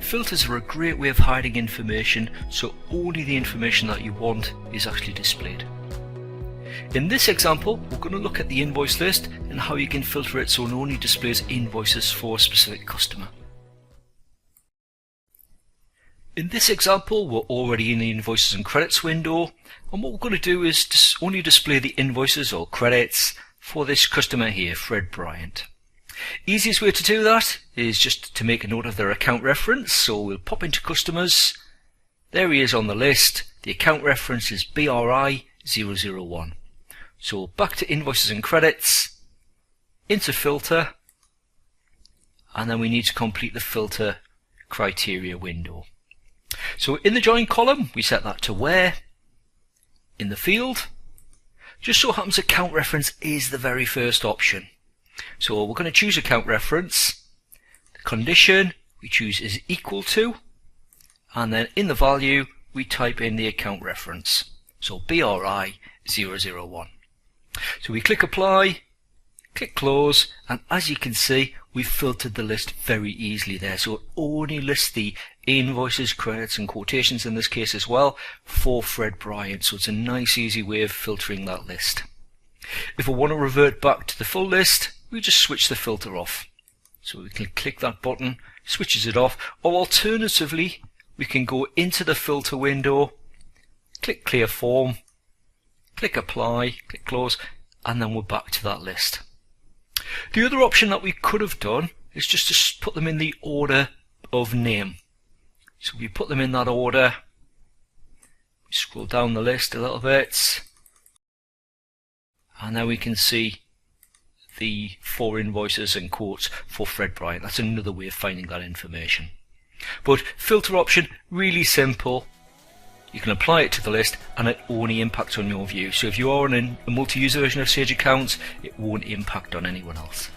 Filters are a great way of hiding information, so only the information that you want is actually displayed. In this example, we're going to look at the invoice list and how you can filter it so it only displays invoices for a specific customer. In this example, we're already in the Invoices and Credits window, and what we're going to do is only display the invoices or credits for this customer here, Fred Bryant. Easiest way to do that is just to make a note of their account reference, so we'll pop into Customers. There he is on the list. The account reference is BRI001. So back to Invoices and Credits, into Filter, and then we need to complete the Filter Criteria window. So in the Join column, we set that to Where. In the field, just so happens account reference is the very first option. So we're going to choose account reference. The condition we choose is equal to, and then in the value we type in the account reference. So BRI001. So we click Apply, click Close, and as you can see, we've filtered the list very easily there. So it only lists the invoices, credits and quotations in this case as well for Fred Bryant. So it's a nice easy way of filtering that list. If we want to revert back to the full list, we just switch the filter off. So we can click that button, switches it off, or alternatively we can go into the filter window, click Clear Form, click Apply, click Close, and then we're back to that list. The other option that we could have done is just to put them in the order of name. So we put them in that order, we scroll down the list a little bit, and now we can see the 4 invoices and quotes for Fred Bryant. That's another way of finding that information. But filter option, really simple. You can apply it to the list and it only impacts on your view. So if you are on a multi-user version of Sage Accounts, it won't impact on anyone else.